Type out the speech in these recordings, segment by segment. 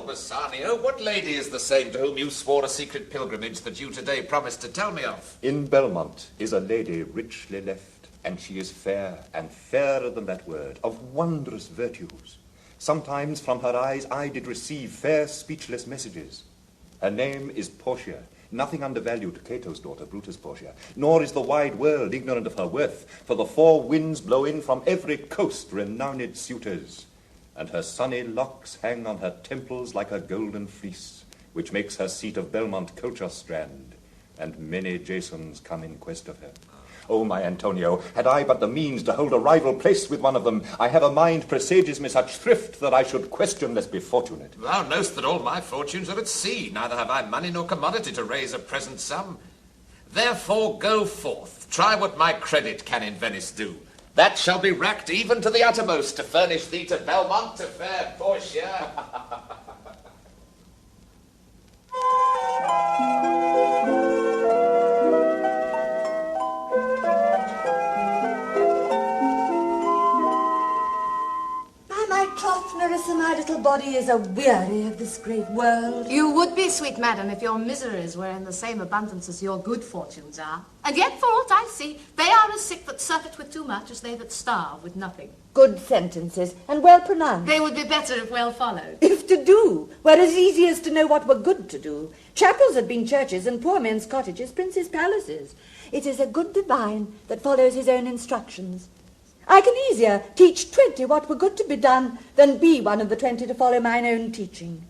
Bassanio, what lady is the same to whom you swore a secret pilgrimage that you today promised to tell me of? In Belmont is a lady richly left, and she is fair, and fairer than that word, of wondrous virtues. Sometimes from her eyes I did receive fair speechless messages. Her name is Portia, nothing undervalued Cato's daughter, Brutus' Portia, nor is the wide world ignorant of her worth, for the four winds blow in from every coast renowned suitors. And her sunny locks hang on her temples like a golden fleece, which makes her seat of Belmont Colchester-strand, and many Jasons come in quest of her. Oh, my Antonio, had I but the means to hold a rival place with one of them, I have a mind presages me such thrift that I should questionless be fortunate. Thou know'st that all my fortunes are at sea, neither have I money nor commodity to raise a present sum. Therefore go forth, try what my credit can in Venice do. That shall be racked even to the uttermost to furnish thee to Belmont, to fair Portia. By my troth, Nerissa, my little body is a-weary of this great world. You would be, sweet madam, if your miseries were in the same abundance as your good fortunes are. And yet, for aught I see, they are as sick that surfeit with too much as they that starve with nothing. Good sentences, and well pronounced. They would be better if well followed. If to do were as easy as to know what were good to do. Chapels had been churches, and poor men's cottages princes' palaces. It is a good divine that follows his own instructions. I can easier teach 20 what were good to be done than be one of the 20 to follow mine own teaching.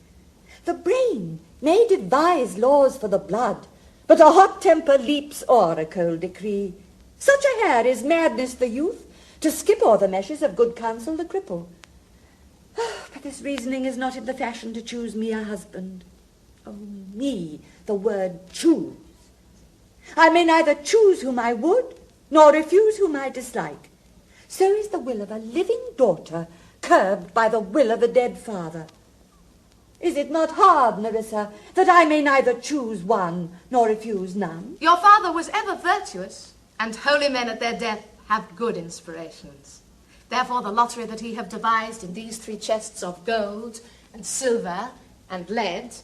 The brain may devise laws for the blood, but a hot temper leaps o'er a cold decree. Such a hare is madness the youth, to skip o'er the meshes of good counsel the cripple. But this reasoning is not in the fashion to choose me a husband. Oh, me, the word choose. I may neither choose whom I would, nor refuse whom I dislike. So is the will of a living daughter curbed by the will of a dead father. Is it not hard, Nerissa, that I may neither choose one nor refuse none? Your father was ever virtuous, and holy men at their death have good inspirations. Therefore the lottery that he have devised in these 3 chests of gold and silver and lead,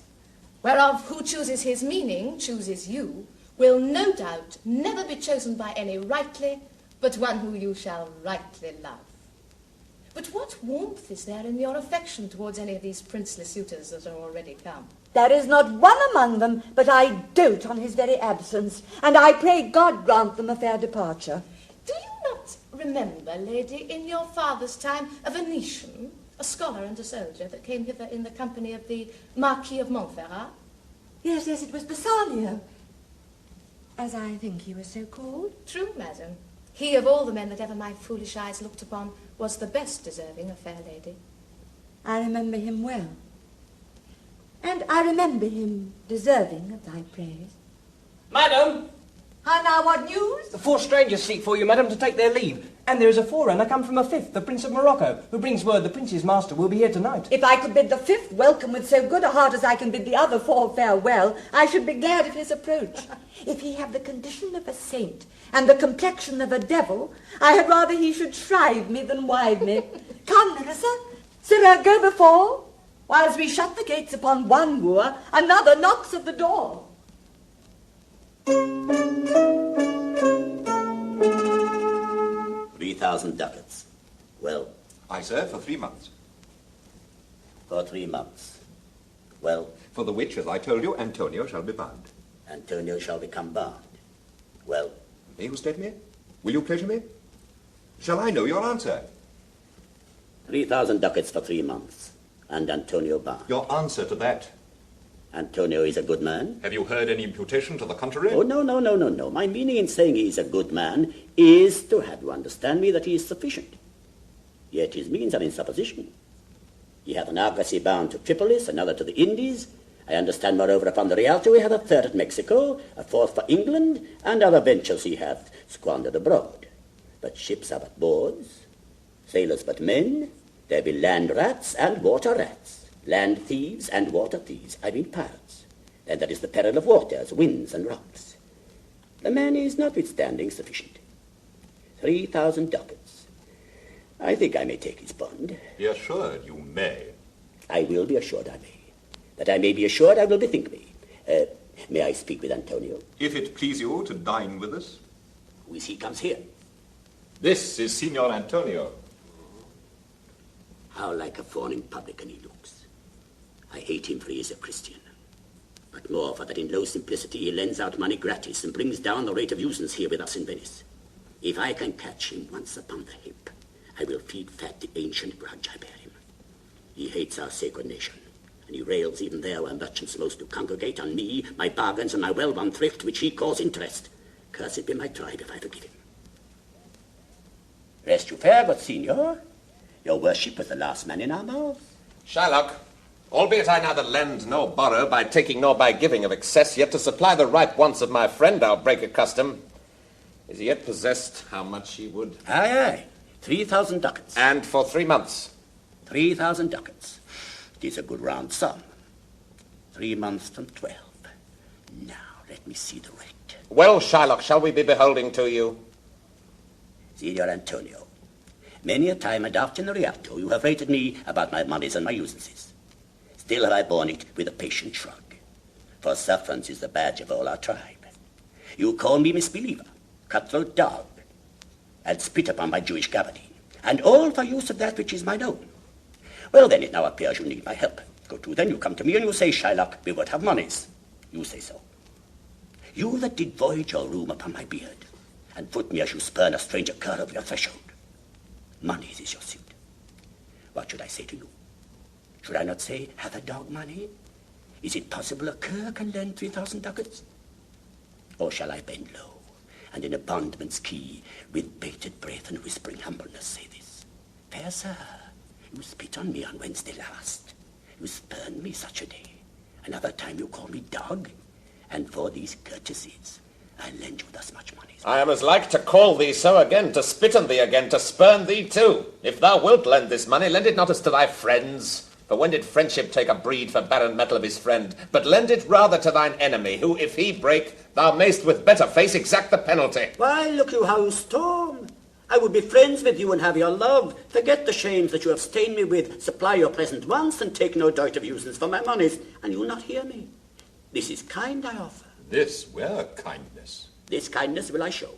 whereof who chooses his meaning chooses you, will no doubt never be chosen by any rightly, but one who you shall rightly love. But what warmth is there in your affection towards any of these princely suitors that are already come? There is not one among them, but I dote on his very absence, and I pray God grant them a fair departure. Do you not remember, lady, in your father's time, a Venetian, a scholar and a soldier, that came hither in the company of the Marquis of Montferrat? Yes, it was Bassanio, as I think he was so called. True, madam. He, of all the men that ever my foolish eyes looked upon, was the best deserving a fair lady. I remember him well, and I remember him deserving of thy praise. Madam! How now, what news? The 4 strangers seek for you, madam, to take their leave. And there is a forerunner come from a 5th, the Prince of Morocco, who brings word the prince's master will be here tonight. If I could bid the 5th welcome with so good a heart as I can bid the other 4 farewell, I should be glad of his approach. If he have the condition of a saint and the complexion of a devil, I had rather he should shrive me than wive me. Come, Nerissa, Cyril, go before. Whilst we shut the gates upon one wooer, another knocks at the door. 3,000 ducats. Well? Aye, sir, for 3 months. For 3 months. Well? For the which, as I told you, Antonio shall be bound. Antonio shall become bound. Well? May you state me? Will you pleasure me? Shall I know your answer? 3,000 ducats for 3 months. And Antonio bound. Your answer to that? Antonio is a good man. Have you heard any imputation to the contrary? Oh, no. My meaning in saying he is a good man is to have you understand me that he is sufficient. Yet his means are in supposition. He hath an argosy bound to Tripolis, another to the Indies. I understand, moreover, upon the Rialto he hath a 3rd at Mexico, a 4th for England, and other ventures he hath squandered abroad. But ships are but boards, sailors but men, there be land rats and water rats. Land thieves and water thieves, I mean pirates. Then there is the peril of waters, winds, and rocks. The man is notwithstanding sufficient. 3,000 ducats. I think I may take his bond. Be assured you may. I will be assured I may. That I may be assured I will bethink me. May I speak with Antonio? If it please you to dine with us. Who is he comes here? This is Signor Antonio. How like a fawning publican he looks. I hate him for he is a Christian. But more for that in low simplicity he lends out money gratis and brings down the rate of usance here with us in Venice. If I can catch him once upon the hip, I will feed fat the ancient grudge I bear him. He hates our sacred nation, and he rails even there where merchants most do congregate on me, my bargains, and my well-won thrift, which he calls interest. Cursed be my tribe if I forgive him. Rest you fair, but Signor, your worship was the last man in our mouths. Shylock, albeit I neither lend nor borrow by taking nor by giving of excess, yet to supply the right wants of my friend I'll break a custom. Is he yet possessed how much he would? Aye, 3,000 ducats. And for 3 months. 3,000 ducats. It is a good round sum. 3 months from 12. Now, let me see the rate. Well, Shylock, shall we be beholding to you? Signor Antonio, many a time and oft in the Rialto you have rated me about my monies and my usances. Still have I borne it with a patient shrug, for sufferance is the badge of all our tribe. You call me misbeliever, cutthroat dog, and spit upon my Jewish gabardine, and all for use of that which is mine own. Well, then, it now appears you need my help. Go to, then you come to me and you say, Shylock, we would have monies. You say so. You that did voyage your room upon my beard, and put me as you spurn a stranger cur over your threshold. Monies is your suit. What should I say to you? Should I not say, have a dog money? Is it possible a cur can lend 3,000 ducats? Or shall I bend low, and in a bondman's key, with bated breath and whispering humbleness, say this? Fair sir, you spit on me on Wednesday last. You spurned me such a day. Another time you call me dog, and for these courtesies, I lend you thus much money. I am as like to call thee so again, to spit on thee again, to spurn thee too. If thou wilt lend this money, lend it not as to thy friends. For when did friendship take a breed for barren metal of his friend? But lend it rather to thine enemy, who, if he break, thou mayst with better face exact the penalty. Why, look you how you storm. I would be friends with you and have your love. Forget the shames that you have stained me with. Supply your present wants and take no doubt of usance for my monies, and you'll not hear me. This is kind I offer. This were kindness. This kindness will I show.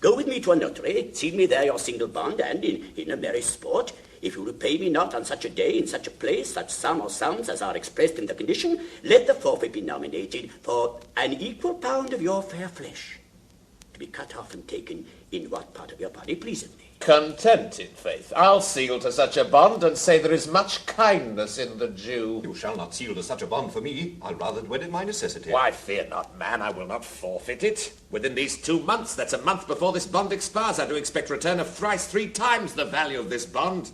Go with me to a notary, seal me there your single bond, and in a merry sport, if you repay me not on such a day, in such a place, such sum or sums as are expressed in the condition, let the forfeit be nominated for an equal pound of your fair flesh, to be cut off and taken in what part of your body pleaseth me. Content, in faith. I'll seal to such a bond, and say there is much kindness in the Jew. You shall not seal to such a bond for me. I'll rather wed in my necessity. Why, fear not, man, I will not forfeit it. Within these 2 months, that's a month before this bond expires, I do expect return of thrice 3 times the value of this bond.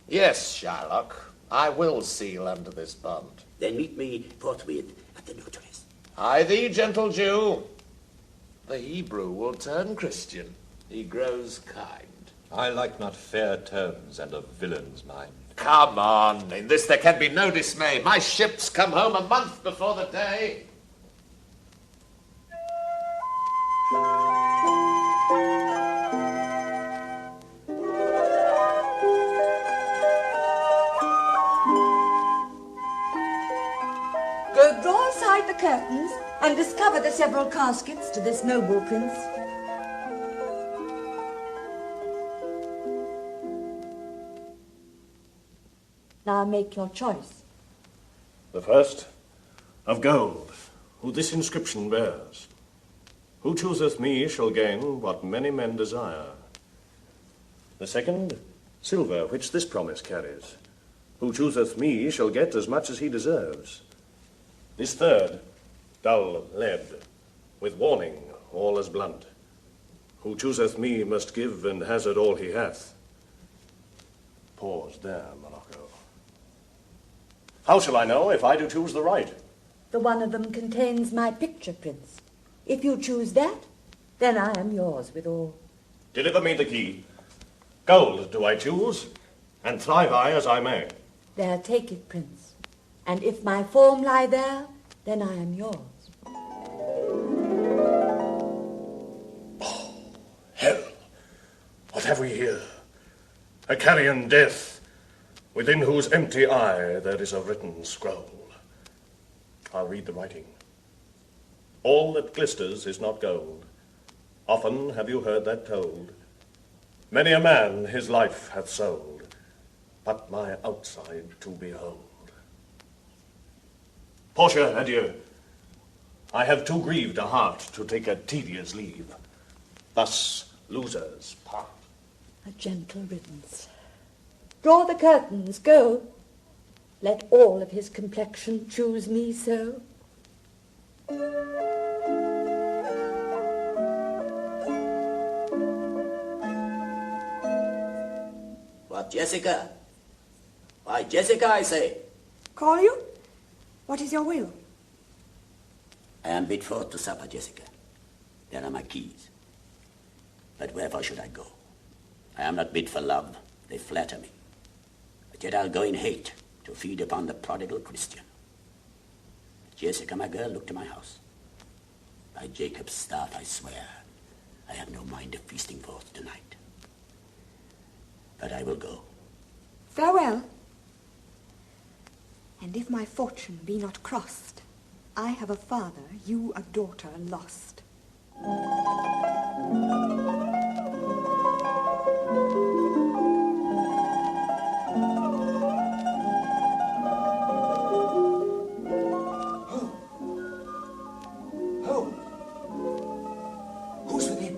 Yes, Shylock, I will seal under this bond. Then meet me forthwith at the notary's. I thee, gentle Jew. The Hebrew will turn Christian. He grows kind. I like not fair terms and a villain's mind. Come on, in this there can be no dismay. My ships come home a month before the day. Go draw aside the curtains and discover the several caskets to this noble prince. Now make your choice. The first, of gold, who this inscription bears. Who chooseth me shall gain what many men desire. The second, silver, which this promise carries. Who chooseth me shall get as much as he deserves. This third, dull lead, with warning all as blunt. Who chooseth me must give and hazard all he hath. Pause there, Morocco. How shall I know if I do choose the right? The one of them contains my picture, Prince. If you choose that, then I am yours withal. Deliver me the key. Gold do I choose, and thrive I as I may. There, take it, Prince. And if my form lie there, then I am yours. Hell! What have we here? A carrion death, within whose empty eye there is a written scroll. I'll read the writing. All that glisters is not gold. Often have you heard that told. Many a man his life hath sold, but my outside to behold. Portia, adieu. I have too grieved a heart to take a tedious leave. Thus losers part. A gentle riddance. Draw the curtains, go. Let all of his complexion choose me so. What, Jessica? Why, Jessica, I say. Call you? What is your will? I am bid forth to supper, Jessica. There are my keys. But wherefore should I go? I am not bid for love. They flatter me. But yet I'll go in hate to feed upon the prodigal Christian. Jessica, my girl, look to my house. By Jacob's staff, I swear, I have no mind of feasting forth tonight. But I will go. Farewell. And if my fortune be not crossed, I have a father, you a daughter lost. Who's within?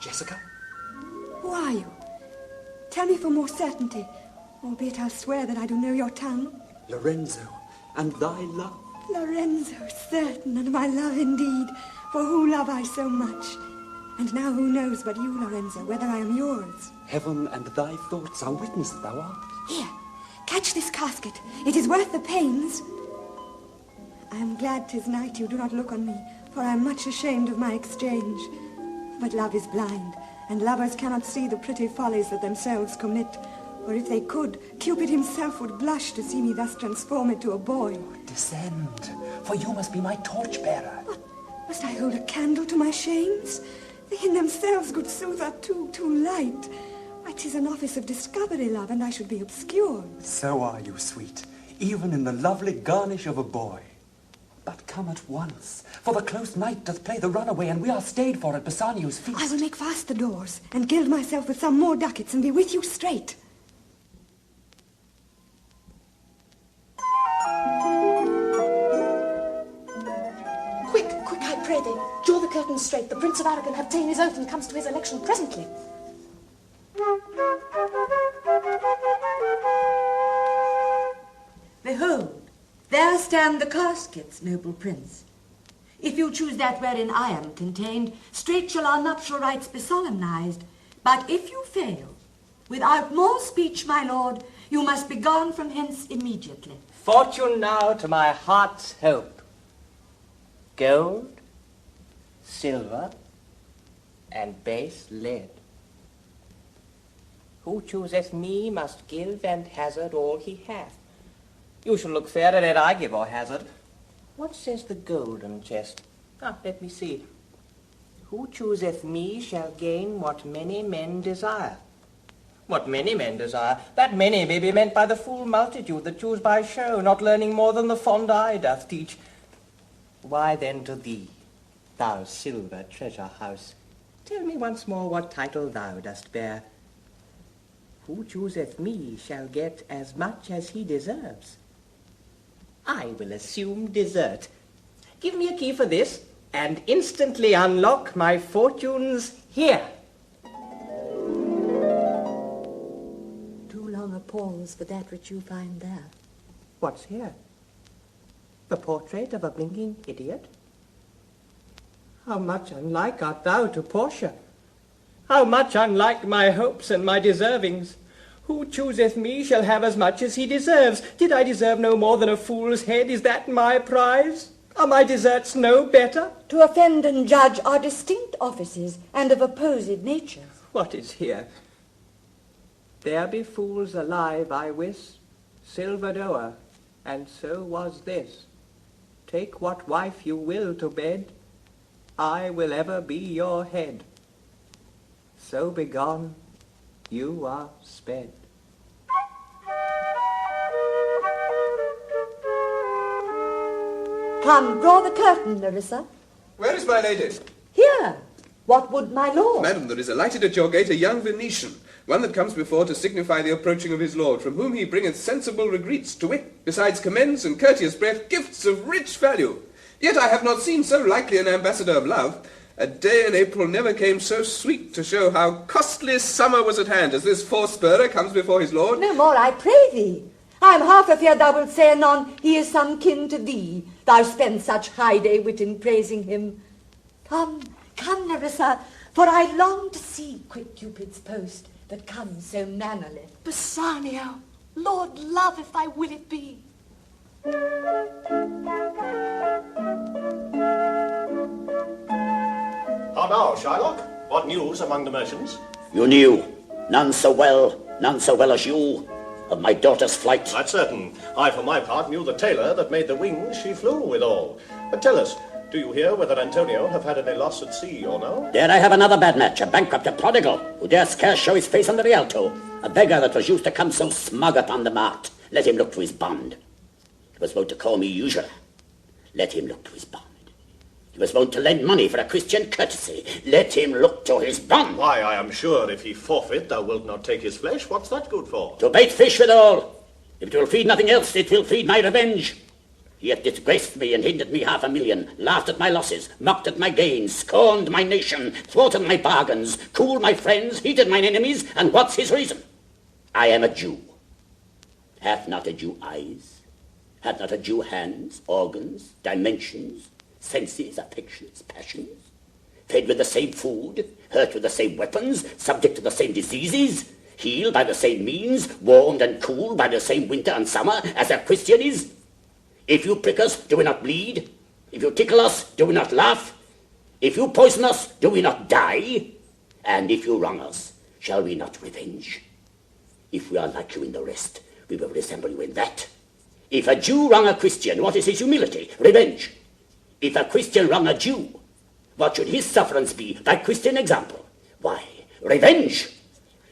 Jessica? Who are you? Tell me for more certainty, albeit I'll swear that I do know your tongue. Lorenzo, and thy love. Lorenzo, certain, and my love indeed, for who love I so much? And now who knows but you, Lorenzo, whether I am yours? Heaven and thy thoughts are witness that thou art. Here, catch this casket. It is worth the pains. I am glad 'tis night you do not look on me, for I am much ashamed of my exchange. But love is blind, and lovers cannot see the pretty follies that themselves commit. For if they could, Cupid himself would blush to see me thus transformed to a boy. Descend, for you must be my torchbearer. What? Must I hold a candle to my shames? They in themselves, good sooth, are too light. Why, 'tis an office of discovery, love, and I should be obscured. So are you, sweet, even in the lovely garnish of a boy. But come at once, for the close night doth play the runaway, and we are stayed for at Bassanio's feast. I will make fast the doors, and gild myself with some more ducats, and be with you straight. Quick, I pray thee. Draw the curtains straight. The Prince of Arragon hath ta'en his oath and comes to his election presently. Behold, there stand the caskets, noble prince. If you choose that wherein I am contained, straight shall our nuptial rites be solemnized. But if you fail, without more speech, my lord, you must be gone from hence immediately. Fortune now to my heart's hope. Gold, silver, and base lead. Who chooseth me must give and hazard all he hath. You shall look fair at it I give or hazard. What says the golden chest? Let me see. Who chooseth me shall gain what many men desire. What many men desire, that many may be meant by the fool multitude that choose by show, not learning more than the fond eye doth teach. Why then to thee, thou silver treasure house, tell me once more what title thou dost bear. Who chooseth me shall get as much as he deserves. I will assume desert. Give me a key for this, and instantly unlock my fortunes here. Too long a pause for that which you find there. What's here? The portrait of a blinking idiot? How much unlike art thou to Portia? How much unlike my hopes and my deservings? Who chooseth me shall have as much as he deserves. Did I deserve no more than a fool's head? Is that my prize? Are my deserts no better? To offend and judge are distinct offices, and of opposed natures. What is here? There be fools alive, I wis, silvered o'er, and so was this. Take what wife you will to bed, I will ever be your head. So begone, you are sped. Come, draw the curtain, Nerissa. Where is my lady? Here. What would my lord? Madam, there is alighted at your gate a young Venetian, one that comes before to signify the approaching of his lord, from whom he bringeth sensible regreets, to wit, besides commends and courteous breath, gifts of rich value. Yet I have not seen so likely an ambassador of love. A day in April never came so sweet to show how costly summer was at hand, as this forespurrer comes before his lord. No more, I pray thee. I am half afeard thou wilt say anon, he is some kin to thee. Thou spend such high day wit in praising him. Come, come, Nerissa, for I long to see quick Cupid's post that comes so mannerly. Bassanio, Lord love, if thy will it be. How now, Shylock? What news among the merchants? You knew, none so well as you, of my daughter's flight. That's certain. I, for my part, knew the tailor that made the wings she flew withal. But tell us, do you hear whether Antonio have had any loss at sea or no? There I have another bad match, a bankrupt, a prodigal, who dare scarce show his face on the Rialto, a beggar that was used to come so smug upon the mart. Let him look to his bond. He was wont to call me usurer. Let him look to his bond. He was wont to lend money for a Christian courtesy. Let him look to his bond. Why, I am sure if he forfeit, thou wilt not take his flesh. What's that good for? To bait fish withal. If it will feed nothing else, it will feed my revenge. He hath disgraced me and hindered me 500,000, laughed at my losses, mocked at my gains, scorned my nation, thwarted my bargains, cooled my friends, heated mine enemies, and what's his reason? I am a Jew. Hath not a Jew eyes? Hath not a Jew hands, organs, dimensions, senses, affections, passions? Fed with the same food, hurt with the same weapons, subject to the same diseases, healed by the same means, warmed and cooled by the same winter and summer as a Christian is? If you prick us, do we not bleed? If you tickle us, do we not laugh? If you poison us, do we not die? And if you wrong us, shall we not revenge? If we are like you in the rest, we will resemble you in that. If a Jew wrong a Christian, what is his humility? Revenge. If a Christian wrong a Jew, what should his sufferance be by Christian example? Why, revenge.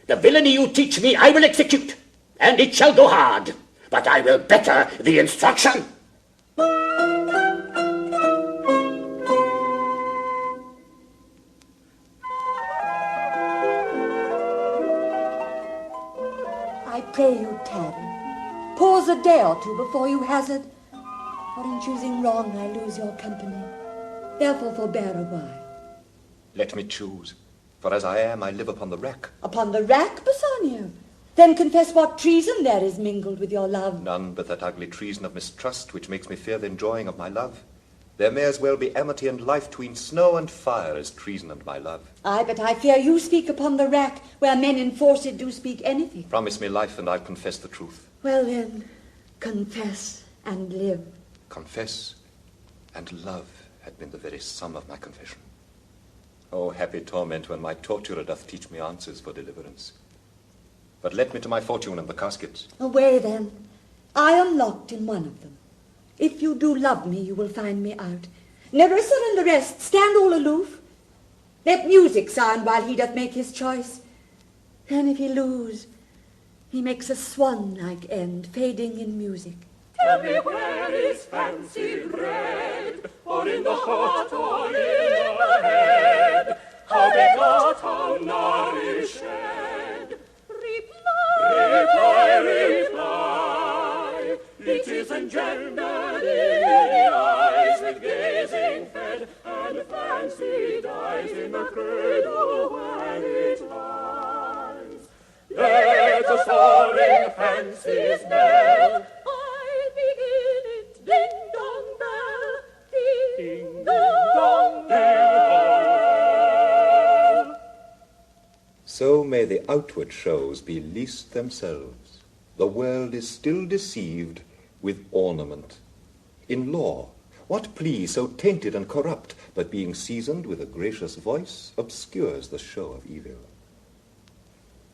The villainy you teach me I will execute, and it shall go hard, but I will better the instruction. I pray you tarry. Pause a day or two before you hazard, for in choosing wrong I lose your company. Therefore forbear a while. Let me choose, for as I am, I live upon the rack. Upon the rack, Bassanio? Then confess what treason there is mingled with your love. None but that ugly treason of mistrust which makes me fear the enjoying of my love. There may as well be amity and life tween snow and fire as treason and my love. Aye, but I fear you speak upon the rack, where men enforced do speak anything. Promise me life, and I'll confess the truth. Well then, confess and live. Confess and love had been the very sum of my confession. Oh, happy torment when my torturer doth teach me answers for deliverance. But let me to my fortune and the casket. Away then. I am locked in one of them. If you do love me, you will find me out. Nerissa and the rest, stand all aloof. Let music sound while he doth make his choice. Then if he lose, he makes a swan-like end, fading in music. Tell me where is fancy bred, or in the heart, or in the head, how begot, how nourished. Reply, it is engendered in the eyes with gazing fed, and fancy dies in the cradle when it lies. Let us soaring fancy's knell, I'll begin it, ding-dong bell, ding-dong bell. So may the outward shows be least themselves. The world is still deceived with ornament. In law, what plea so tainted and corrupt, but being seasoned with a gracious voice, obscures the show of evil?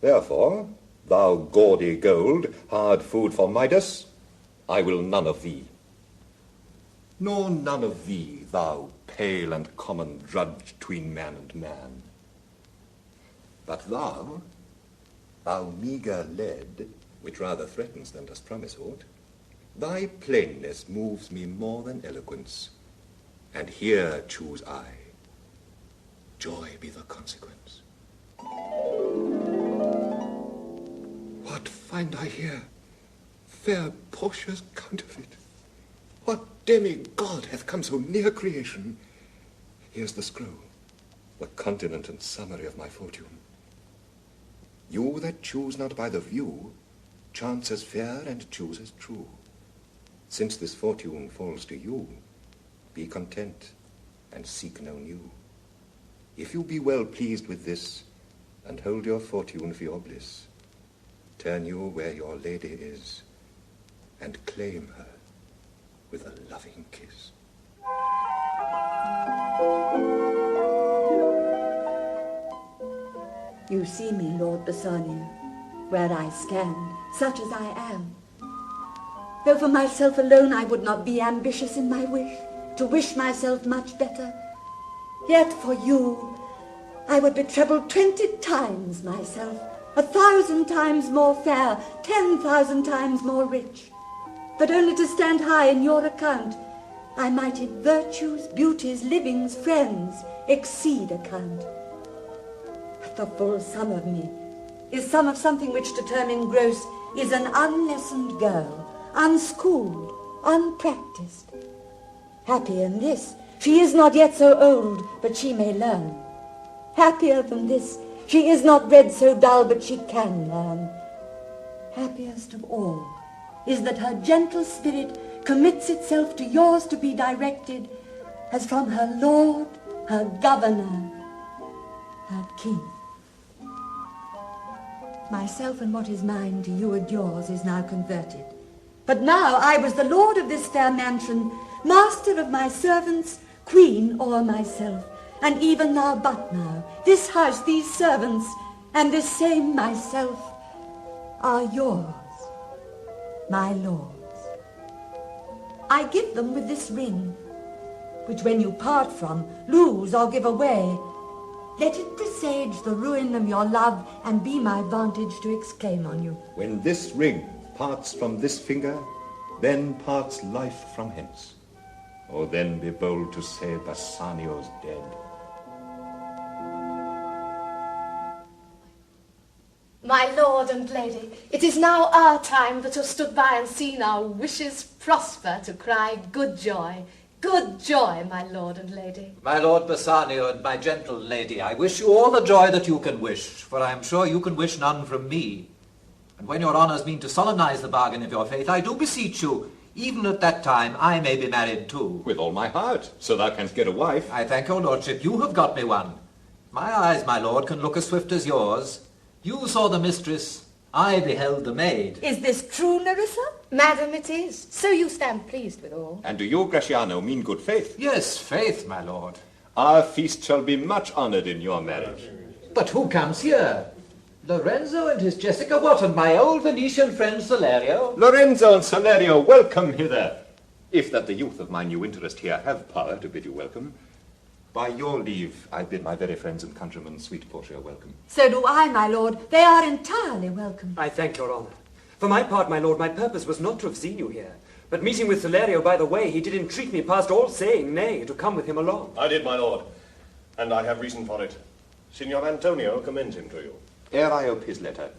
Therefore, thou gaudy gold, hard food for Midas, I will none of thee. nor none of thee, thou pale and common drudge tween man and man. But thou meagre lead, which rather threatens than does promise aught, thy plainness moves me more than eloquence, and here choose I. Joy be the consequence. What find I here? Fair Portia's counterfeit. What demigod hath come so near creation? Here's the scroll, the continent and summary of my fortune. You that choose not by the view, chance as fair and choose as true. Since this fortune falls to you, be content and seek no new. If you be well pleased with this, and hold your fortune for your bliss, turn you where your lady is, and claim her with a loving kiss. You see me, Lord Bassanio, where I stand, such as I am. Though for myself alone I would not be ambitious in my wish, to wish myself much better, yet for you I would be trebled 20 times myself, 1,000 times more fair, 10,000 times more rich. But only to stand high in your account, I might in virtues, beauties, livings, friends, exceed account. But the full sum of me is sum of something which to term in gross is an unlessoned girl, unschooled, unpractised. Happy in this, she is not yet so old, but she may learn. Happier than this, she is not bred so dull, but she can learn. Happiest of all is that her gentle spirit commits itself to yours to be directed as from her lord, her governor, her king. Myself and what is mine to you and yours is now converted. But now I was the lord of this fair mansion, master of my servants, queen o'er myself, and even now but now, this house, these servants, and this same myself are yours, my lords. I give them with this ring, which when you part from, lose or give away, let it presage the ruin of your love and be my vantage to exclaim on you. When this ring parts from this finger, then parts life from hence. Oh, then be bold to say Bassanio's dead. My lord and lady, it is now our time that have stood by and seen our wishes prosper to cry good joy, my lord and lady. My lord Bassanio and my gentle lady, I wish you all the joy that you can wish, for I am sure you can wish none from me. And when your honours mean to solemnize the bargain of your faith, I do beseech you, even at that time, I may be married too. With all my heart, so thou canst get a wife. I thank your lordship, you have got me one. My eyes, my lord, can look as swift as yours. You saw the mistress, I beheld the maid. Is this true, Nerissa? Madam, it is. So you stand pleased with all. And do you, Gratiano, mean good faith? Yes, faith, my lord. Our feast shall be much honoured in your marriage. But who comes here? Lorenzo and his Jessica, what, and my old Venetian friend Salerio? Lorenzo and Salerio, welcome hither. If that the youth of my new interest here have power to bid you welcome, by your leave, I bid my very friends and countrymen, sweet Portia, welcome. So do I, my lord. They are entirely welcome. I thank your honour. For my part, my lord, my purpose was not to have seen you here. But meeting with Salerio by the way, he did entreat me past all saying nay to come with him along. I did, my lord, and I have reason for it. Signor Antonio commends him to you. Ere I ope his letter,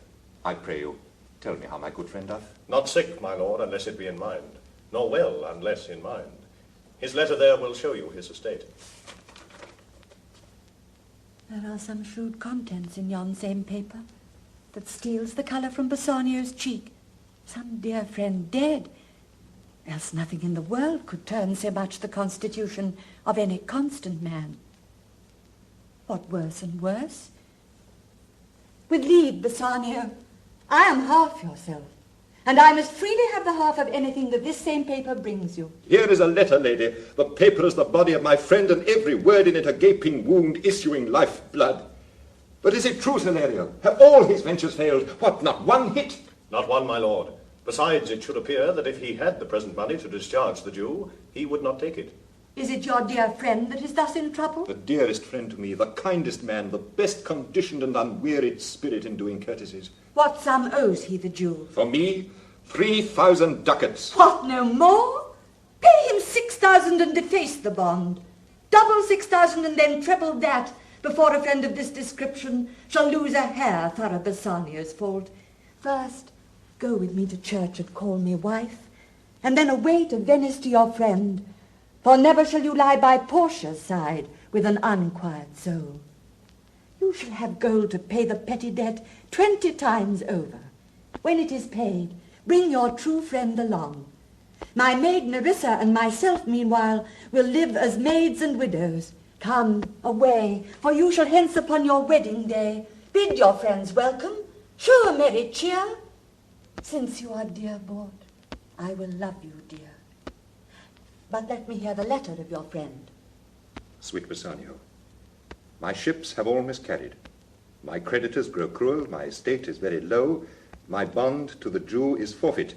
I pray you, tell me how my good friend doth. Not sick, my lord, unless it be in mind, nor well, unless in mind. His letter there will show you his estate. There are some shrewd contents in yon same paper that steals the colour from Bassanio's cheek. Some dear friend dead, else nothing in the world could turn so much the constitution of any constant man. What worse and worse? With leave, Bassanio, I am half yourself, and I must freely have the half of anything that this same paper brings you. Here is a letter, lady. The paper is the body of my friend, and every word in it a gaping wound issuing life blood. But is it true, Salerio? Have all his ventures failed? What, not one hit? Not one, my lord. Besides, it should appear that if he had the present money to discharge the Jew, he would not take it. Is it your dear friend that is thus in trouble? The dearest friend to me, the kindest man, the best conditioned and unwearied spirit in doing courtesies. What sum owes he the Jew? For me, 3,000 ducats. What, no more? Pay him 6,000 and deface the bond. Double 6,000 and then treble that before a friend of this description shall lose a hair for a Bassanio's fault. First, go with me to church and call me wife, and then away to Venice to your friend, for never shall you lie by Portia's side with an unquiet soul. You shall have gold to pay the petty debt 20 times over. When it is paid, bring your true friend along. My maid Nerissa and myself, meanwhile, will live as maids and widows. Come, away, for you shall hence upon your wedding day bid your friends welcome, show a merry cheer. Since you are dear bought, I will love you, dear. But let me hear the letter of your friend. Sweet Bassanio, my ships have all miscarried. My creditors grow cruel, my estate is very low, my bond to the Jew is forfeit,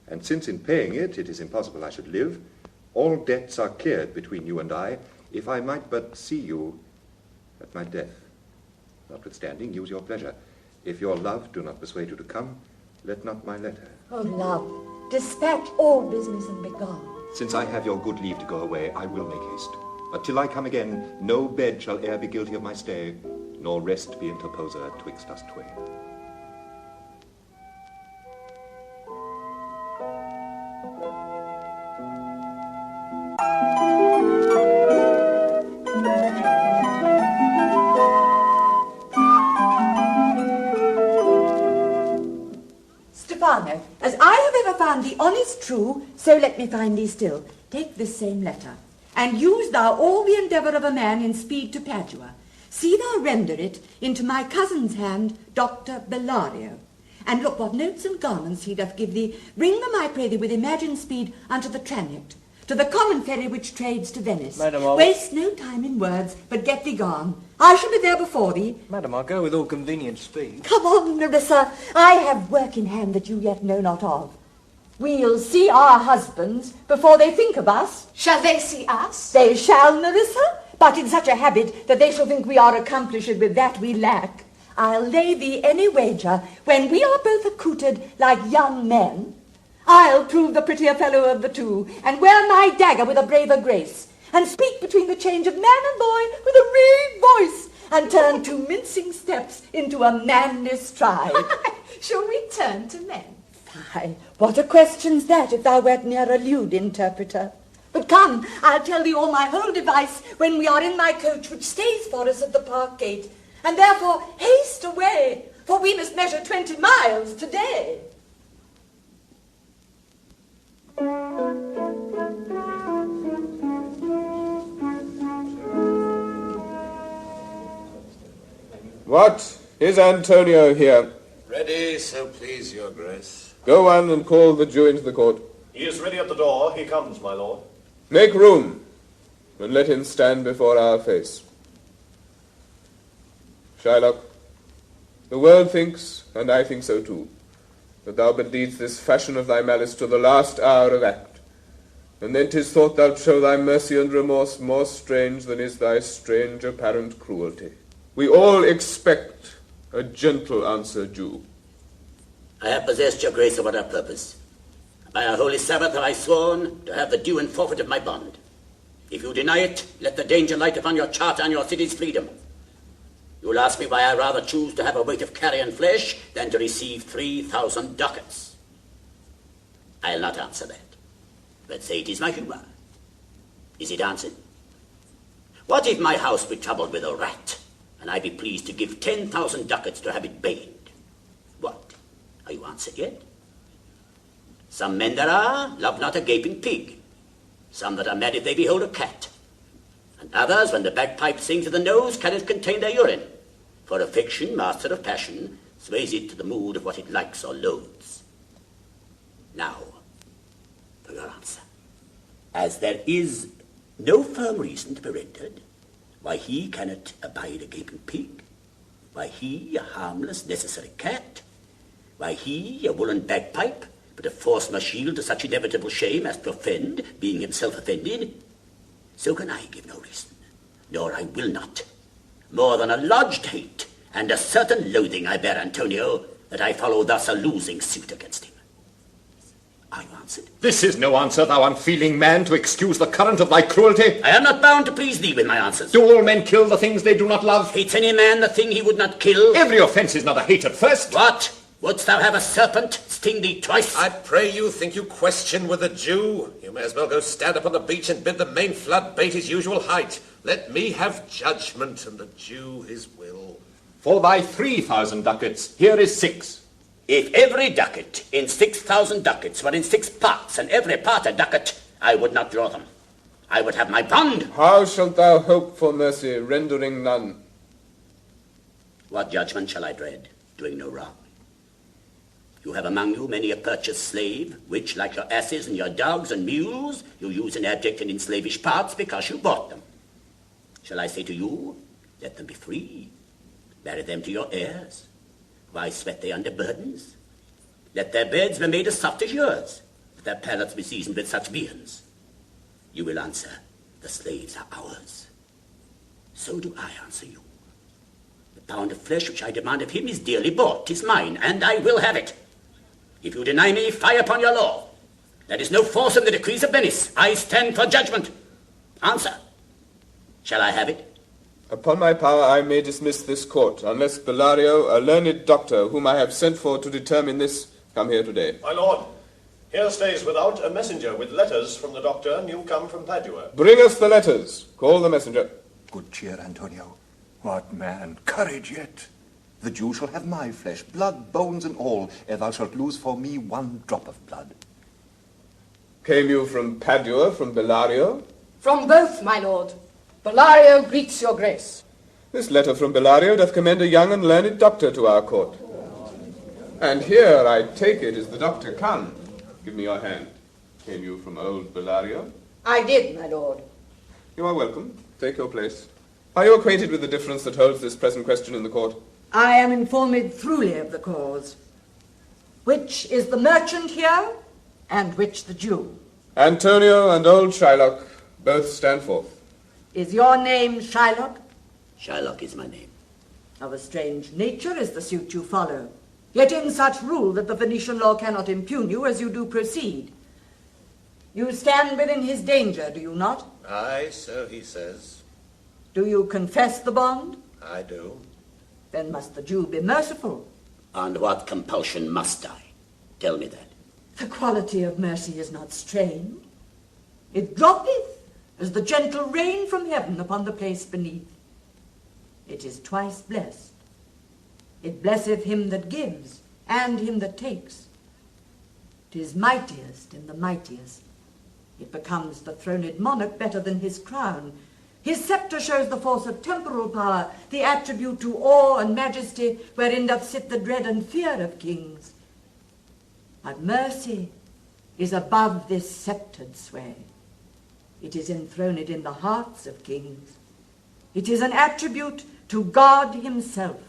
and since in paying it, it is impossible I should live, all debts are cleared between you and I, if I might but see you at my death. Notwithstanding, use your pleasure. If your love do not persuade you to come, let not my letter. Oh, love, dispatch all business and be gone. Since I have your good leave to go away, I will make haste. But till I come again, no bed shall e'er be guilty of my stay, nor rest be interposer twixt us twain. Stephano, as I have ever found thee honest true, so let me find thee still. Take this same letter, and use thou all the endeavour of a man in speed to Padua. See thou render it into my cousin's hand, Dr. Bellario. And look what notes and garments he doth give thee. Bring them, I pray thee, with imagined speed unto the Traniact, to the common ferry which trades to Venice. Madam, Waste no time in words, but get thee gone. I shall be there before thee. Madam, I'll go with all convenient speed. Come on, Nerissa. I have work in hand that you yet know not of. We'll see our husbands before they think of us. Shall they see us? They shall, Nerissa, but in such a habit that they shall think we are accomplished with that we lack. I'll lay thee any wager, when we are both accoutred like young men, I'll prove the prettier fellow of the two, and wear my dagger with a braver grace, and speak between the change of man and boy with a reed voice, and turn 2 mincing steps into a manly stride. Shall we turn to men? Fie, what a question's that, if thou wert near a lewd interpreter. But come, I'll tell thee all my whole device when we are in my coach which stays for us at the park gate, and therefore haste away, for we must measure 20 miles today. What? Is Antonio here? Ready, so please your grace. Go on and call the Jew into the court. He is ready at the door. He comes, my lord. Make room, and let him stand before our face. Shylock, the world thinks, and I think so too, that thou but leadst this fashion of thy malice to the last hour of act, and then 'tis thought thou'lt show thy mercy and remorse more strange than is thy strange apparent cruelty. We all expect a gentle answer, Jew. I have possessed your grace of what purpose. By our holy Sabbath have I sworn to have the due and forfeit of my bond. If you deny it, let the danger light upon your charter and your city's freedom. You'll ask me why I rather choose to have a weight of carrion flesh than to receive 3,000 ducats. I'll not answer that, but say it is my humour. Is it answered? What if my house be troubled with a rat, and I be pleased to give 10,000 ducats to have it baned? What? Are you answered yet? Some men there are love not a gaping pig, some that are mad if they behold a cat, and others, when the bagpipe sings to the nose, cannot contain their urine, for affection, master of passion, sways it to the mood of what it likes or loathes. Now, for your answer. As there is no firm reason to be rendered why he cannot abide a gaping pig, why he, a harmless, necessary cat, why he, a woolen bagpipe, but if force must yield to such inevitable shame as to offend, being himself offended, so can I give no reason, nor I will not, more than a lodged hate and a certain loathing I bear Antonio, that I follow thus a losing suit against him. Are you answered? This is no answer, thou unfeeling man, to excuse the current of thy cruelty. I am not bound to please thee with my answers. Do all men kill the things they do not love? Hates any man the thing he would not kill? Every offence is not a hate at first. What? Wouldst thou have a serpent sting thee twice? I pray you, think you question with a Jew? You may as well go stand upon the beach and bid the main flood bait his usual height. Let me have judgment, and the Jew his will. For thy 3,000 ducats, here is 6. If every ducat in 6,000 ducats were in 6 parts, and every part a ducat, I would not draw them. I would have my bond. How shalt thou hope for mercy, rendering none? What judgment shall I dread, doing no wrong? You have among you many a purchased slave, which, like your asses and your dogs and mules, you use in abject and in slavish parts because you bought them. Shall I say to you, let them be free, marry them to your heirs? Why sweat they under burdens? Let their beds be made as soft as yours, let their palates be seasoned with such viands. You will answer, the slaves are ours. So do I answer you. The pound of flesh which I demand of him is dearly bought, 'tis mine, and I will have it. If you deny me, fie upon your law. There is no force in the decrees of Venice. I stand for judgment. Answer. Shall I have it? Upon my power I may dismiss this court, unless Bellario, a learned doctor, whom I have sent for to determine this, come here today. My lord, here stays without a messenger with letters from the doctor new come from Padua. Bring us the letters. Call the messenger. Good cheer, Antonio. What man, courage yet. The Jew shall have my flesh, blood, bones, and all, ere thou shalt lose for me one drop of blood. Came you from Padua, from Bellario? From both, my lord. Bellario greets your grace. This letter from Bellario doth commend a young and learned doctor to our court. And here, I take it, is the doctor come. Give me your hand. Came you from old Bellario? I did, my lord. You are welcome. Take your place. Are you acquainted with the difference that holds this present question in the court? I am informed throughly of the cause. Which is the merchant here, and which the Jew? Antonio and old Shylock both stand forth. Is your name Shylock? Shylock is my name. Of a strange nature is the suit you follow, yet in such rule that the Venetian law cannot impugn you as you do proceed. You stand within his danger, do you not? Aye, so he says. Do you confess the bond? I do. Then must the Jew be merciful. On what compulsion must I? Tell me that. The quality of mercy is not strained. It droppeth as the gentle rain from heaven upon the place beneath. It is twice blessed. It blesseth him that gives, and him that takes. 'Tis mightiest in the mightiest. It becomes the throned monarch better than his crown. His sceptre shows the force of temporal power, the attribute to awe and majesty, wherein doth sit the dread and fear of kings. But mercy is above this sceptred sway. It is enthroned in the hearts of kings. It is an attribute to God himself.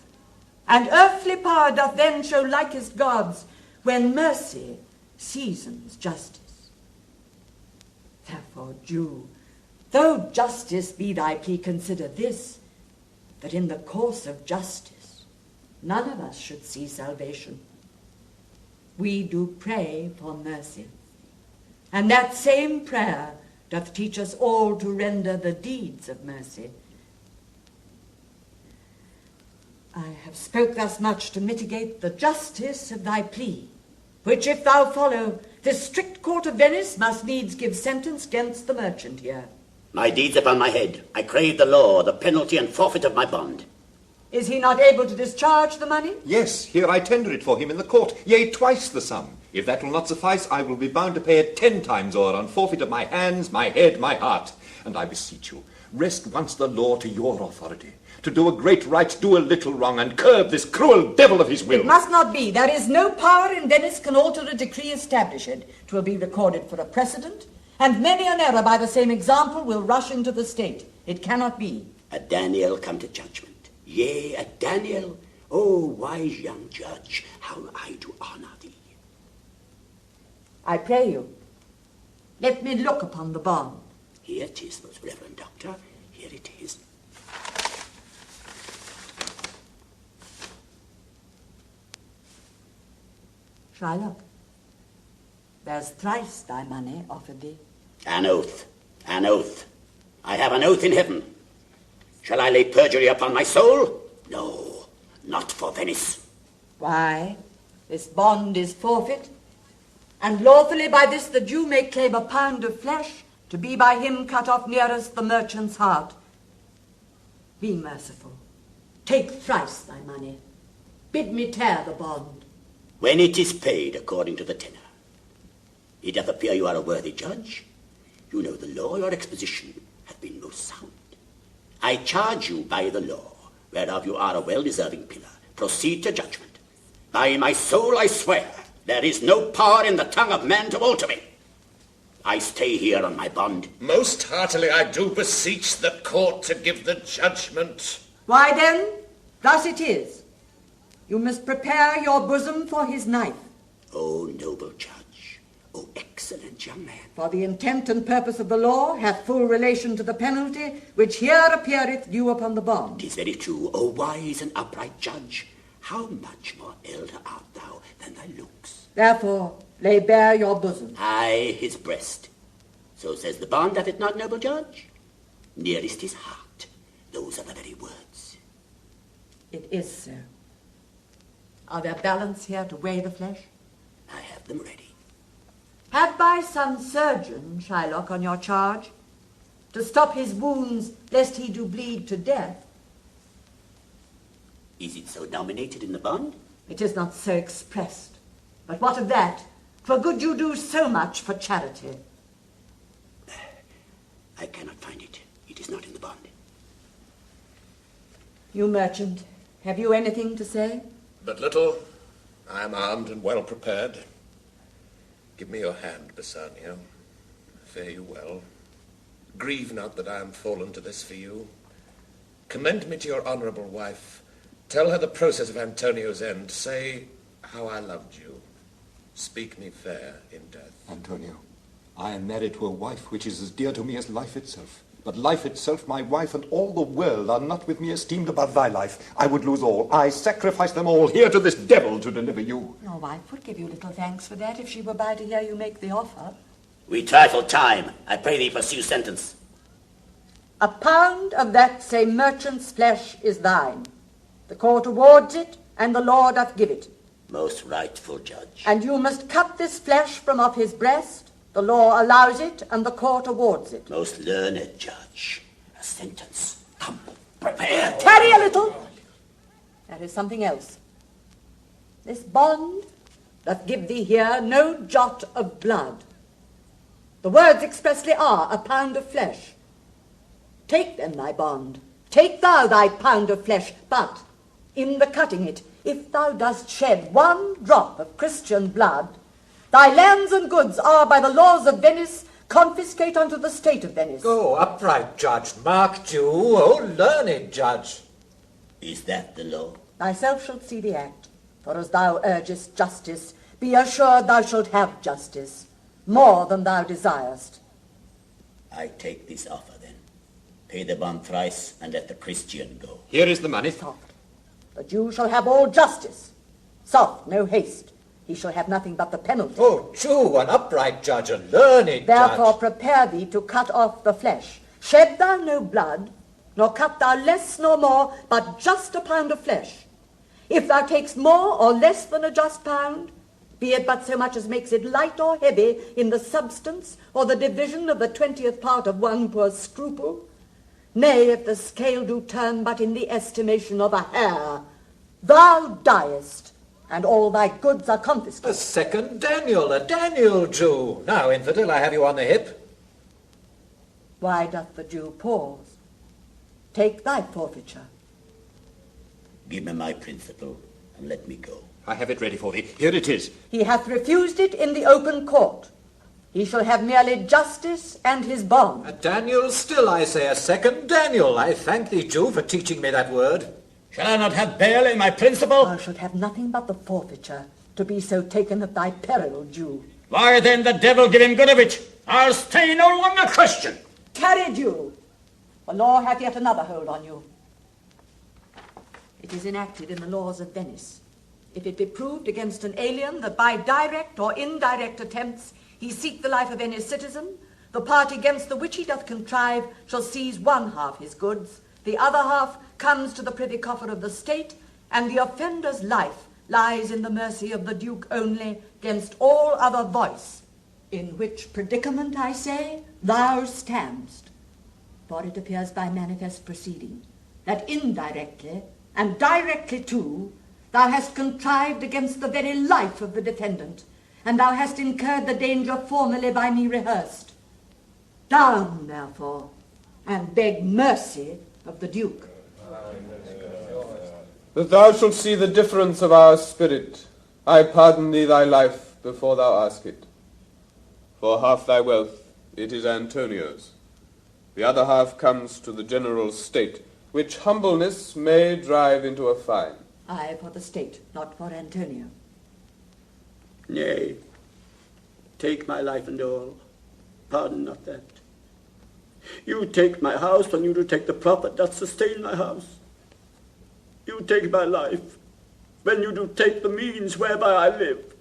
And earthly power doth then show likest gods, when mercy seasons justice. Therefore, Jew, though justice be thy plea, consider this, that in the course of justice none of us should see salvation. We do pray for mercy, and that same prayer doth teach us all to render the deeds of mercy. I have spoke thus much to mitigate the justice of thy plea, which if thou follow, this strict court of Venice must needs give sentence against the merchant here. My deeds upon my head. I crave the law, the penalty and forfeit of my bond. Is he not able to discharge the money? Yes, here I tender it for him in the court, yea, twice the sum. If that will not suffice, I will be bound to pay it 10 times o'er on forfeit of my hands, my head, my heart. And I beseech you, rest once the law to your authority. To do a great right, do a little wrong, and curb this cruel devil of his will. It must not be. There is no power in Venice can alter a decree established. 'Twill be recorded for a precedent, and many an error by the same example will rush into the state. It cannot be. A Daniel come to judgment. Yea, a Daniel. O wise young judge, how I do honor thee. I pray you, let me look upon the bond. Here it is, most reverend doctor. Here it is. Shylock, there's thrice thy money offered thee. An oath. An oath. I have an oath in heaven. Shall I lay perjury upon my soul? No, not for Venice. Why, this bond is forfeit, and lawfully by this the Jew may claim a pound of flesh to be by him cut off nearest the merchant's heart. Be merciful. Take thrice thy money. Bid me tear the bond. When it is paid according to the tenor. It doth appear you are a worthy judge. You know the law, your exposition hath been most sound. I charge you by the law, whereof you are a well-deserving pillar. Proceed to judgment. By my soul I swear, there is no power in the tongue of man to alter me. I stay here on my bond. Most heartily I do beseech the court to give the judgment. Why then, thus it is. You must prepare your bosom for his knife. O noble judge, O excellent young man. For the intent and purpose of the law hath full relation to the penalty, which here appeareth due upon the bond. 'Tis very true, O wise and upright judge. How much more elder art thou than thy looks? Therefore, lay bare your bosom. Aye, his breast. So says the bond, doth it not, noble judge? Nearest his heart. Those are the very words. It is so. Are there balance here to weigh the flesh? I have them ready. Have by some surgeon, Shylock, on your charge, to stop his wounds, lest he do bleed to death. Is it so nominated in the bond? It is not so expressed. But what of that? For good you do so much for charity. I cannot find it. It is not in the bond. You merchant, have you anything to say? But little. I am armed and well prepared. Give me your hand, Bassanio. Fare you well. Grieve not that I am fallen to this for you. Commend me to your honourable wife. Tell her the process of Antonio's end. Say how I loved you. Speak me fair in death. Antonio, I am married to a wife which is as dear to me as life itself. But life itself, my wife, and all the world are not with me esteemed above thy life. I would lose all. I sacrifice them all here to this devil to deliver you. Your wife would give you little thanks for that if she were by to hear you make the offer. We trifle time. I pray thee pursue sentence. A pound of that same merchant's flesh is thine. The court awards it, and the law doth give it. Most rightful judge. And you must cut this flesh from off his breast. The law allows it, and the court awards it. Most learned judge. A sentence. Come, prepare. Tarry a little. There is something else. This bond doth give thee here no jot of blood. The words expressly are a pound of flesh. Take then thy bond. Take thou thy pound of flesh, but in the cutting it, if thou dost shed one drop of Christian blood, thy lands and goods are by the laws of Venice confiscate unto the state of Venice. Go, upright judge, mark Jew, O learned judge. Is that the law? Thyself shalt see the act, for as thou urgest justice, be assured thou shalt have justice, more than thou desirest. I take this offer then. Pay the bond thrice, and let the Christian go. Here is the money. Soft. The Jew shall have all justice. Soft, no haste. He shall have nothing but the penalty. Oh, Jew, an upright judge, a learned Therefore judge. prepare thee to cut off the flesh. Shed thou no blood, nor cut thou less nor more, but just a pound of flesh. If thou takest more or less than a just pound, be it but so much as makes it light or heavy in the substance, or the division of the 20th part of one poor scruple, nay, if the scale do turn but in the estimation of a hair, thou diest, and all thy goods are confiscated. A second Daniel, a Daniel Jew. Now, infidel, I have you on the hip. Why doth the Jew pause? Take thy forfeiture. Give me my principal, and let me go. I have it ready for thee. Here it is. He hath refused it in the open court. He shall have merely justice and his bond. A Daniel still, I say, a second Daniel. I thank thee, Jew, for teaching me that word. Shall I not have bail in my principal? Thou shalt have nothing but the forfeiture, to be so taken at thy peril, Jew. Why then the devil give him good of it? I'll stay no longer Christian. Carried you. The law hath yet another hold on you. It is enacted in the laws of Venice. If it be proved against an alien that by direct or indirect attempts he seek the life of any citizen, the party against the which he doth contrive shall seize one half his goods, the other half comes to the privy coffer of the state, and the offender's life lies in the mercy of the Duke only, against all other voice. In which predicament, I say, thou standst. For it appears by manifest proceeding, that indirectly, and directly too, thou hast contrived against the very life of the defendant, and thou hast incurred the danger formerly by me rehearsed. Down, therefore, and beg mercy of the Duke. That thou shalt see the difference of our spirit, I pardon thee thy life before thou ask it. For half thy wealth it is Antonio's. The other half comes to the general state, which humbleness may drive into a fine. I for the state, not for Antonio. Nay, take my life and all. Pardon not that. You take my house, and you do take the profit that sustain my house. You take my life, when you do take the means whereby I live.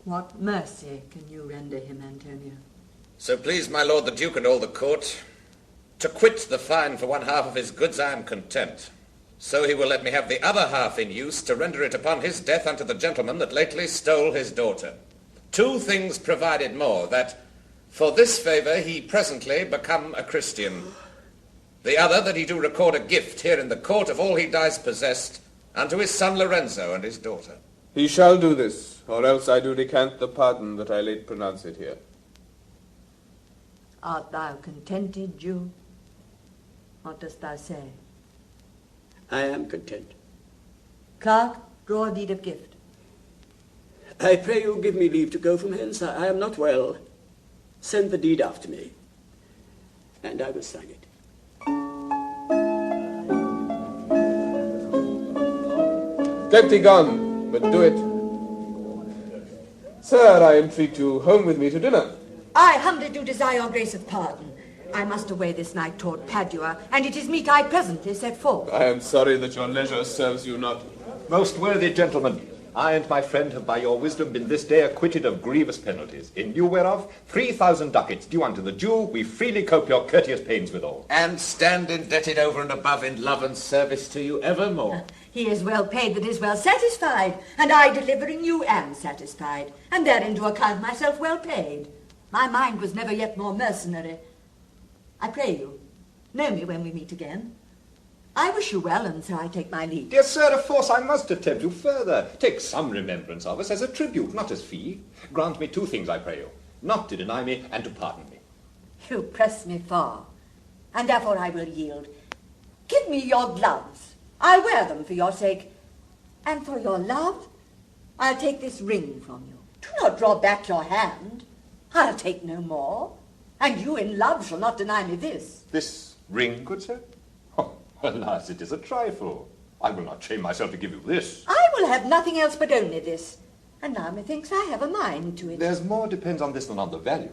What mercy can you render him, Antonio? So please my lord the Duke and all the court, to quit the fine for one half of his goods I am content. So he will let me have the other half in use to render it upon his death unto the gentleman that lately stole his daughter. 2 things provided more, that for this favour he presently become a Christian. The other, that he do record a gift here in the court of all he dies possessed unto his son Lorenzo and his daughter. He shall do this, or else I do recant the pardon that I late pronounce it here. Art thou contented, Jew? What dost thou say? I am content. Clerk, draw a deed of gift. I pray you give me leave to go from hence. I am not well. Send the deed after me, and I will sign it. Get thee gone, but do it. Sir, I entreat you home with me to dinner. I humbly do desire your grace of pardon. I must away this night toward Padua, and it is meet I presently set forth. I am sorry that your leisure serves you not. Most worthy gentlemen, I and my friend have by your wisdom been this day acquitted of grievous penalties, in lieu whereof 3,000 ducats due unto the Jew, we freely cope your courteous pains withal. And stand indebted over and above in love and service to you evermore. He is well paid that is well satisfied, and I delivering you am satisfied, and therein to account myself well paid. My mind was never yet more mercenary. I pray you, know me when we meet again. I wish you well, and so I take my leave. Dear sir, of course I must attempt you further. Take some remembrance of us as a tribute, not as fee. Grant me 2 things, I pray you, not to deny me and to pardon me. You press me far, and therefore I will yield. Give me your gloves. I'll wear them for your sake. And for your love, I'll take this ring from you. Do not draw back your hand. I'll take no more. And you in love shall not deny me this. This ring, good sir? Oh, alas, it is a trifle. I will not shame myself to give you this. I will have nothing else but only this. And now methinks I have a mind to it. There's more depends on this than on the value.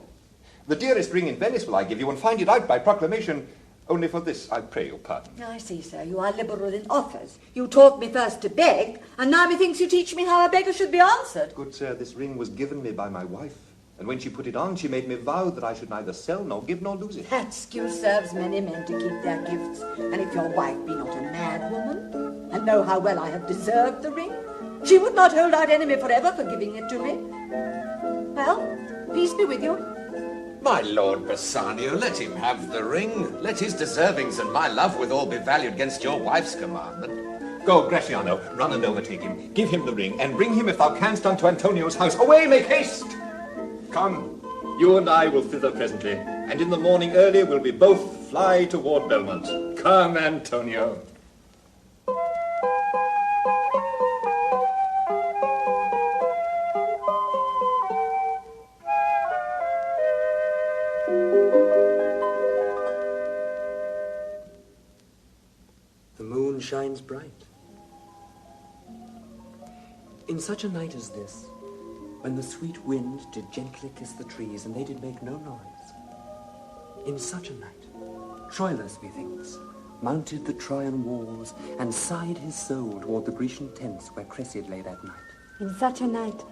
The dearest ring in Venice will I give you, and find it out by proclamation. Only for this I pray your pardon. I see, sir, you are liberal in offers. You taught me first to beg, and now methinks you teach me how a beggar should be answered. Good sir, this ring was given me by my wife, and when she put it on, she made me vow that I should neither sell nor give nor lose it. That skill serves many men to keep their gifts, and if your wife be not a mad woman, and know how well I have deserved the ring, she would not hold out enemy forever for giving it to me. Well, peace be with you. My lord Bassanio, let him have the ring. Let his deservings and my love withal be valued against your wife's commandment. Go, Gratiano, run and overtake him. Give him the ring, and bring him, if thou canst, unto Antonio's house. Away, make haste! Come, you and I will thither presently, and in the morning early will we both fly toward Belmont. Come, Antonio. The moon shines bright. In such a night as this, when the sweet wind did gently kiss the trees, and they did make no noise. In such a night, Troilus, methinks, mounted the Trojan walls, and sighed his soul toward the Grecian tents where Cressid lay that night. In such a night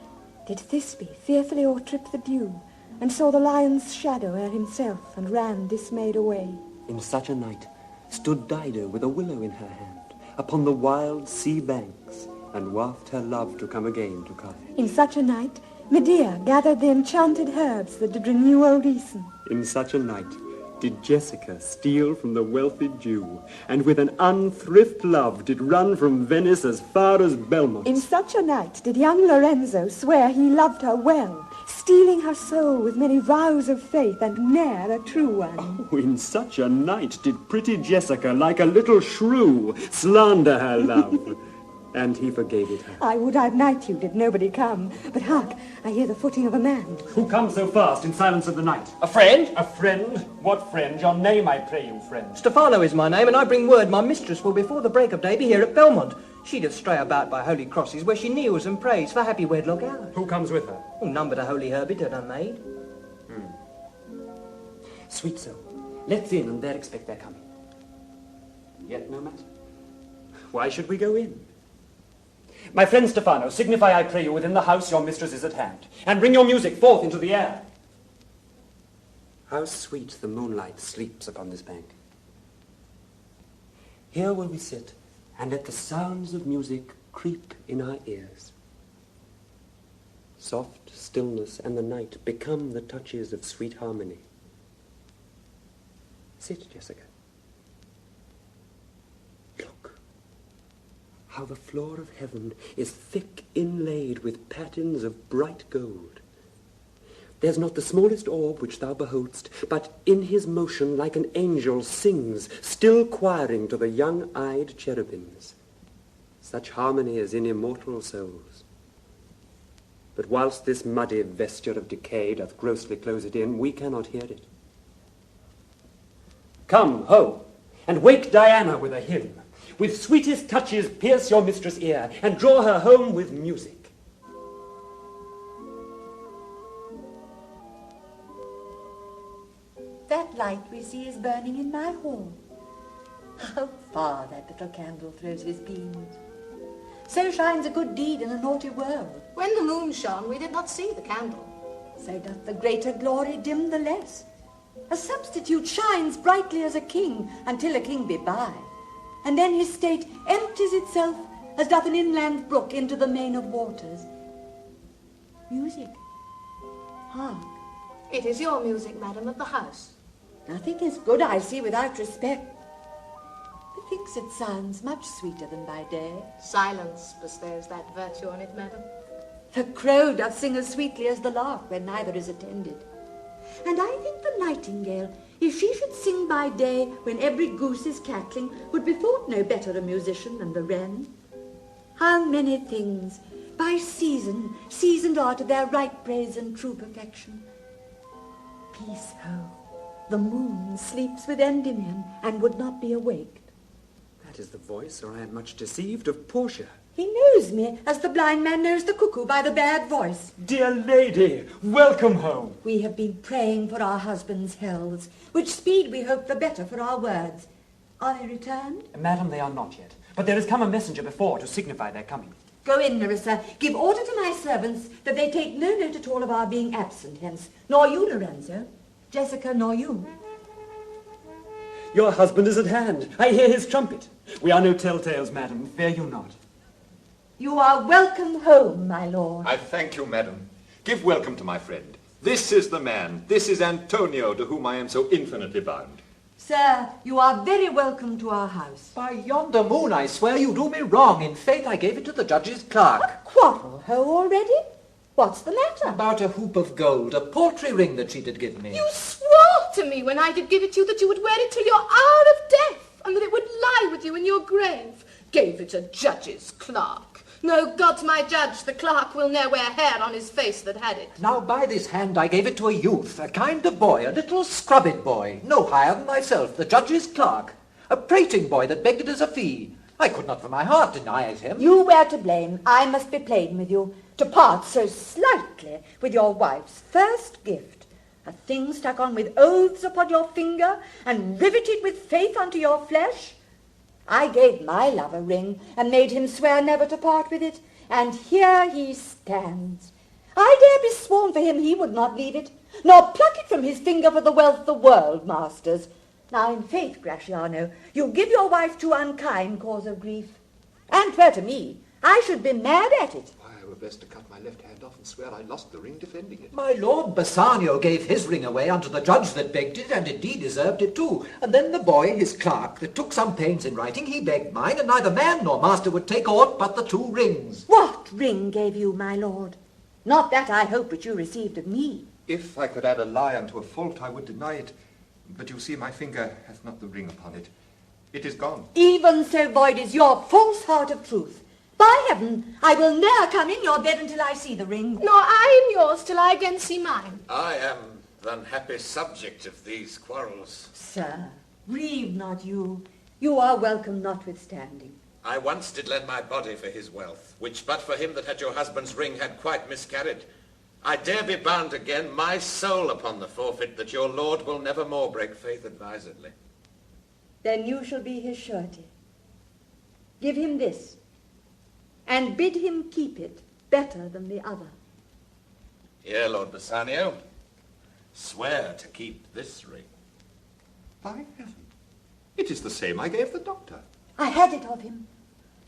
did Thisbe fearfully o'ertrip the dew, and saw the lion's shadow ere himself, and ran dismayed away. In such a night stood Dido with a willow in her hand, upon the wild sea banks, and wafted her love to come again to Carthage. In such a night Medea gathered the enchanted herbs that did renew old Aeson. In such a night did Jessica steal from the wealthy Jew, and with an unthrift love did run from Venice as far as Belmont. In such a night did young Lorenzo swear he loved her well, stealing her soul with many vows of faith, and ne'er a true one. Oh, in such a night did pretty Jessica, like a little shrew, slander her love. And he forgave it her. I would I'd knight you, did nobody come. But hark, I hear the footing of a man. Who comes so fast in silence of the night? A friend? A friend? What friend? Your name, I pray you, friend. Stephano is my name, and I bring word my mistress will before the break of day be here at Belmont. She doth stray about by holy crosses, where she kneels and prays for happy wedlock hours. Who comes with her? Oh, none but a holy hermit and a maid. Sweet soul, let's in and there expect their coming. Yet no matter. Why should we go in? My friend Stephano, signify, I pray you, within the house your mistress is at hand, and bring your music forth into the air. How sweet the moonlight sleeps upon this bank. Here will we sit, and let the sounds of music creep in our ears. Soft stillness and the night become the touches of sweet harmony. Sit, Jessica. Look, how the floor of heaven is thick inlaid with patterns of bright gold. There's not the smallest orb which thou beholdst, but in his motion like an angel sings, still choiring to the young-eyed cherubims. Such harmony as in immortal souls. But whilst this muddy vesture of decay doth grossly close it in, we cannot hear it. Come, ho, and wake Diana with a hymn. With sweetest touches pierce your mistress' ear, and draw her home with music. That light we see is burning in my hall. How far that little candle throws his beams. So shines a good deed in a naughty world. When the moon shone, we did not see the candle. So doth the greater glory dim the less. A substitute shines brightly as a king, until a king be by. And then his state empties itself, as doth an inland brook into the main of waters. Music. Hark. It is your music, madam, of the house. Nothing is good, I see, without respect. Methinks it sounds much sweeter than by day. Silence bestows that virtue on it, madam. The crow doth sing as sweetly as the lark when neither is attended. And I think the nightingale, if she should sing by day when every goose is cackling, would be thought no better a musician than the wren. How many things, by season, seasoned are to their right praise and true perfection. Peace, ho! The moon sleeps with Endymion, and would not be awaked. That is the voice, or I am much deceived, of Portia. He knows me, as the blind man knows the cuckoo by the bad voice. Dear lady, welcome home. We have been praying for our husbands' healths, which speed we hope the better for our words. Are they returned? Madam, they are not yet, but there has come a messenger before to signify their coming. Go in, Nerissa. Give order to my servants that they take no note at all of our being absent hence, nor you, Lorenzo, Jessica, nor you. Your husband is at hand. I hear his trumpet. We are no telltales, madam. Fear you not. You are welcome home, my lord. I thank you, madam. Give welcome to my friend. This is the man. This is Antonio, to whom I am so infinitely bound. Sir, you are very welcome to our house. By yonder moon, I swear you do me wrong. In faith, I gave it to the judge's clerk. A quarrel, ho, already? What's the matter? About a hoop of gold, a paltry ring that she did give me. You swore to me when I did give it you that you would wear it till your hour of death, and that it would lie with you in your grave. Gave it a judge's clerk. No, God, my judge, the clerk will ne'er wear hair on his face that had it. Now by this hand I gave it to a youth, a kind of boy, a little scrubbed boy, no higher than myself, the judge's clerk, a prating boy that begged it as a fee, I could not for my heart deny it him. You were to blame. I must be plain with you, to part so slightly with your wife's first gift, a thing stuck on with oaths upon your finger and riveted with faith unto your flesh. I gave my love a ring and made him swear never to part with it, and here he stands. I dare be sworn for him he would not leave it, nor pluck it from his finger for the wealth the world masters. Now, in faith, Gratiano, you give your wife too unkind cause of grief. And were to me, I should be mad at it. I were best to cut my left hand off and swear I lost the ring defending it. My lord Bassanio gave his ring away unto the judge that begged it, and indeed deserved it too. And then the boy, his clerk, that took some pains in writing, he begged mine, and neither man nor master would take aught but the 2 rings. What ring gave you, my lord? Not that I hope which you received of me. If I could add a lie unto a fault, I would deny it. But you see, my finger hath not the ring upon it. It is gone. Even so void is your false heart of truth. By heaven, I will ne'er come in your bed until I see the ring. Nor I in yours till I again see mine. I am the unhappy subject of these quarrels. Sir, grieve not you. You are welcome notwithstanding. I once did lend my body for his wealth, which but for him that had your husband's ring had quite miscarried. I dare be bound again my soul upon the forfeit that your lord will never more break faith advisedly. Then you shall be his surety. Give him this, and bid him keep it better than the other. Here, Lord Bassanio, swear to keep this ring. By heaven, it is the same I gave the doctor. I had it of him.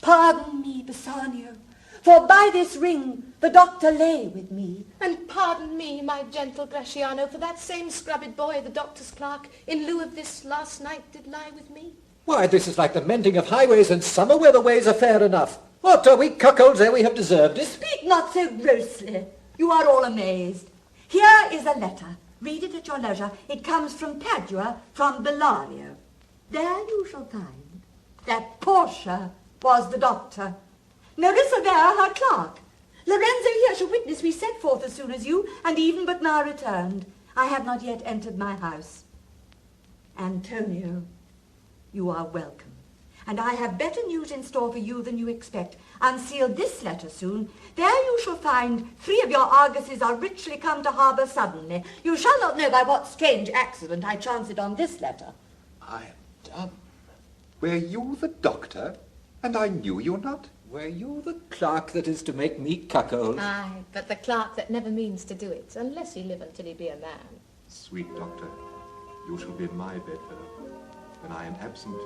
Pardon me, Bassanio, for by this ring the doctor lay with me. And pardon me, my gentle Gratiano, for that same scrubbed boy, the doctor's clerk, in lieu of this last night did lie with me. Why, this is like the mending of highways in summer where the ways are fair enough. What, are we cuckolds ere we have deserved it? Speak not so grossly. You are all amazed. Here is a letter. Read it at your leisure. It comes from Padua, from Bassanio. There you shall find that Portia was the doctor. Nerissa there, her clerk. Lorenzo here shall witness we set forth as soon as you, and even but now returned. I have not yet entered my house. Antonio, you are welcome. And I have better news in store for you than you expect. Unseal this letter soon. There you shall find 3 of your argosies are richly come to harbour suddenly. You shall not know by what strange accident I chance it on this letter. I am dumb. Were you the doctor, and I knew you not? Were you the clerk that is to make me cuckold? Aye, but the clerk that never means to do it, unless he live until he be a man. Sweet doctor, you shall be in my bedfellow. When I am absent,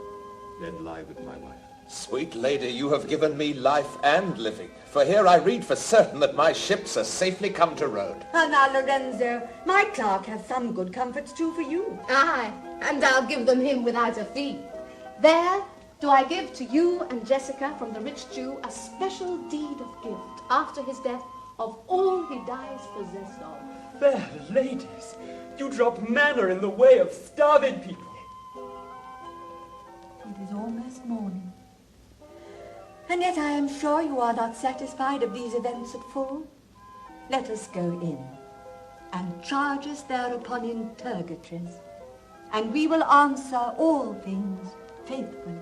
then lie with my wife. Sweet lady, you have given me life and living, for here I read for certain that my ships are safely come to road. Ah, now, Lorenzo, my clerk has some good comforts too for you. Aye, and I'll give them him without a fee. There do I give to you and Jessica from the rich Jew a special deed of gift after his death of all he dies possessed of. Fair ladies, you drop manna in the way of starving people. It is almost morning. And yet I am sure you are not satisfied of these events at full. Let us go in, and charge us thereupon interrogatories, and we will answer all things faithfully.